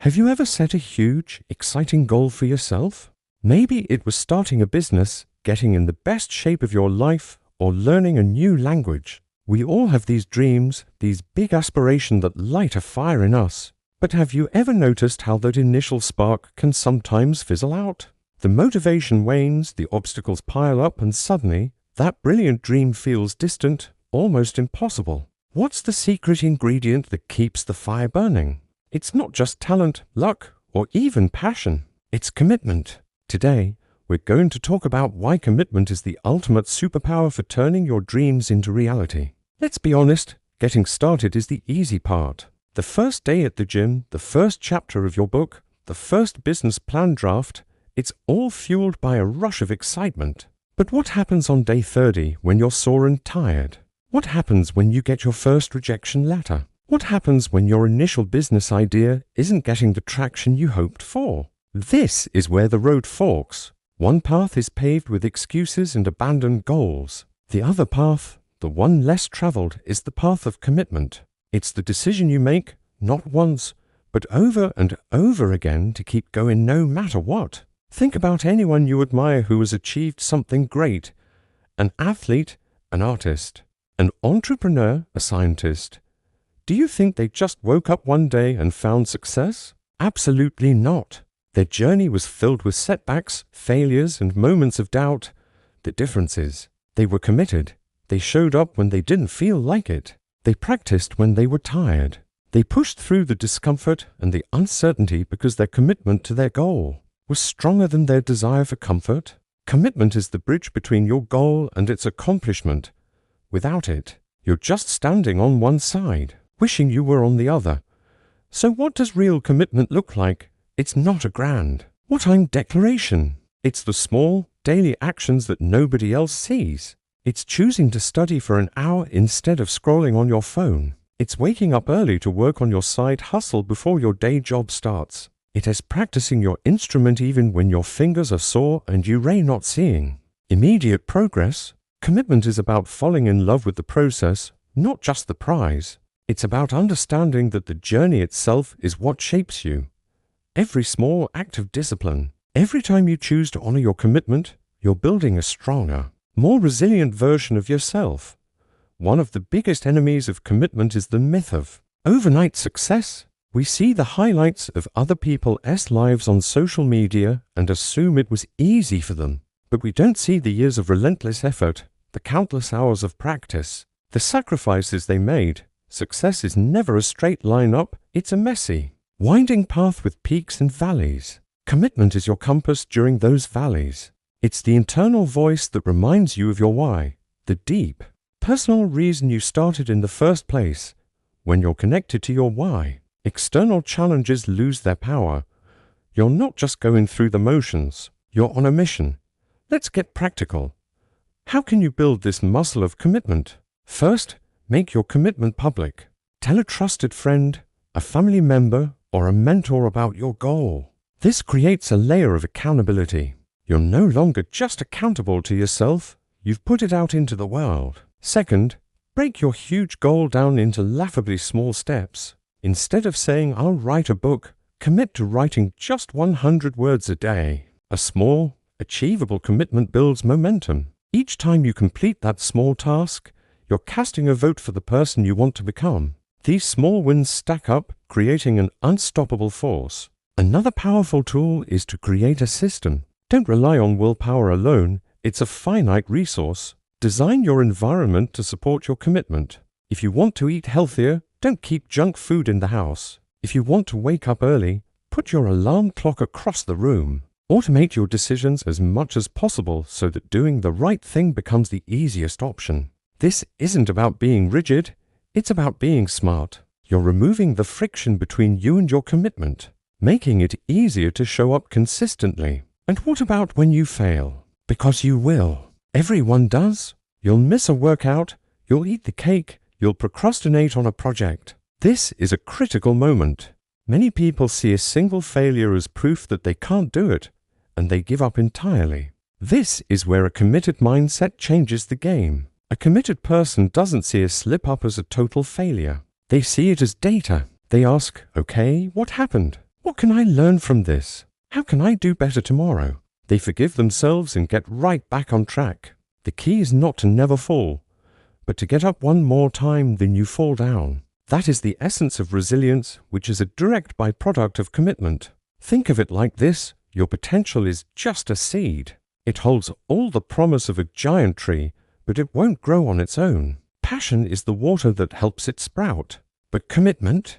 Have you ever set a huge, exciting goal for yourself? Maybe it was starting a business, getting in the best shape of your life, or learning a new language. We all have these dreams, these big aspirations that light a fire in us. But have you ever noticed how that initial spark can sometimes fizzle out? The motivation wanes, the obstacles pile up, and suddenly, that brilliant dream feels distant, almost impossible. What's the secret ingredient that keeps the fire burning? It's not just talent, luck, or even passion. It's commitment. Today, we're going to talk about why commitment is the ultimate superpower for turning your dreams into reality. Let's be honest, getting started is the easy part. The first day at the gym, the first chapter of your book, the first business plan draft, it's all fueled by a rush of excitement. But what happens on day 30 when you're sore and tired? What happens when you get your first rejection letter? What happens when your initial business idea isn't getting the traction you hoped for? This is where the road forks. One path is paved with excuses and abandoned goals. The other path, the one less traveled, is the path of commitment. It's the decision you make, not once, but over and over again to keep going no matter what. Think about anyone you admire who has achieved something great. An athlete, an artist, an entrepreneur, a scientist. Do you think they just woke up one day and found success? Absolutely not. Their journey was filled with setbacks, failures, and moments of doubt. The difference is, they were committed. They showed up when they didn't feel like it. They practiced when they were tired. They pushed through the discomfort and the uncertainty because their commitment to their goal was stronger than their desire for comfort. Commitment is the bridge between your goal and its accomplishment. Without it, you're just standing on one side, wishing you were on the other. So what does real commitment look like? It's not a grand, what-I'm declaration. It's the small, daily actions that nobody else sees. It's choosing to study for an hour instead of scrolling on your phone. It's waking up early to work on your side hustle before your day job starts. It is practicing your instrument even when your fingers are sore and you're not seeing immediate progress. Commitment is about falling in love with the process, not just the prize. It's about understanding that the journey itself is what shapes you. Every small act of discipline, every time you choose to honor your commitment, you're building a stronger, more resilient version of yourself. One of the biggest enemies of commitment is the myth of overnight success. We see the highlights of other people's lives on social media and assume it was easy for them. But we don't see the years of relentless effort, the countless hours of practice, the sacrifices they made. Success is never a straight line up, it's a messy, winding path with peaks and valleys. Commitment is your compass during those valleys. It's the internal voice that reminds you of your why, the deep, personal reason you started in the first place. When you're connected to your why, external challenges lose their power. You're not just going through the motions, you're on a mission. Let's get practical. How can you build this muscle of commitment? First, make your commitment public. Tell a trusted friend, a family member, or a mentor about your goal. This creates a layer of accountability. You're no longer just accountable to yourself, you've put it out into the world. Second, break your huge goal down into laughably small steps. Instead of saying, I'll write a book, commit to writing just 100 words a day. A small, achievable commitment builds momentum. Each time you complete that small task, you're casting a vote for the person you want to become. These small wins stack up, creating an unstoppable force. Another powerful tool is to create a system. Don't rely on willpower alone, it's a finite resource. Design your environment to support your commitment. If you want to eat healthier, don't keep junk food in the house. If you want to wake up early, put your alarm clock across the room. Automate your decisions as much as possible so that doing the right thing becomes the easiest option. This isn't about being rigid, it's about being smart. You're removing the friction between you and your commitment, making it easier to show up consistently. And what about when you fail? Because you will. Everyone does. You'll miss a workout, you'll eat the cake, you'll procrastinate on a project. This is a critical moment. Many people see a single failure as proof that they can't do it, and they give up entirely. This is where a committed mindset changes the game. A committed person doesn't see a slip-up as a total failure. They see it as data. They ask, okay, what happened? What can I learn from this? How can I do better tomorrow? They forgive themselves and get right back on track. The key is not to never fall, but to get up one more time than you fall down. That is the essence of resilience, which is a direct byproduct of commitment. Think of it like this: your potential is just a seed. It holds all the promise of a giant tree, but it won't grow on its own. Passion is the water that helps it sprout. But commitment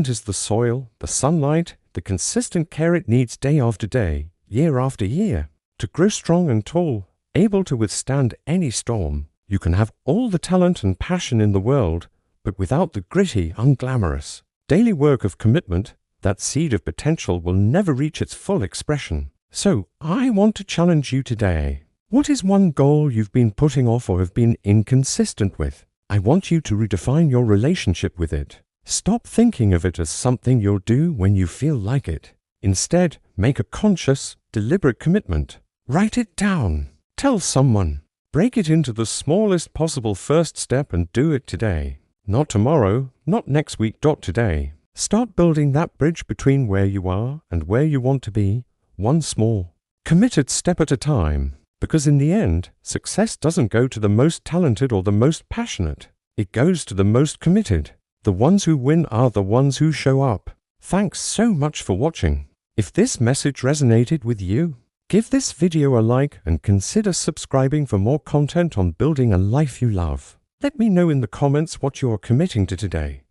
is the soil, the sunlight, the consistent care it needs day after day, year after year. To grow strong and tall, able to withstand any storm, you can have all the talent and passion in the world, but without the gritty, unglamorous daily work of commitment, that seed of potential will never reach its full expression. So, I want to challenge you today. What is one goal you've been putting off or have been inconsistent with? I want you to redefine your relationship with it. Stop thinking of it as something you'll do when you feel like it. Instead, make a conscious, deliberate commitment. Write it down. Tell someone. Break it into the smallest possible first step and do it today. Not tomorrow, not next week, today. Start building that bridge between where you are and where you want to be, one small, committed step at a time. Because in the end, success doesn't go to the most talented or the most passionate. It goes to the most committed. The ones who win are the ones who show up. Thanks so much for watching. If this message resonated with you, give this video a like and consider subscribing for more content on building a life you love. Let me know in the comments what you are committing to today.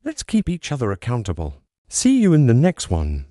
Let's keep each other accountable. See you in the next one.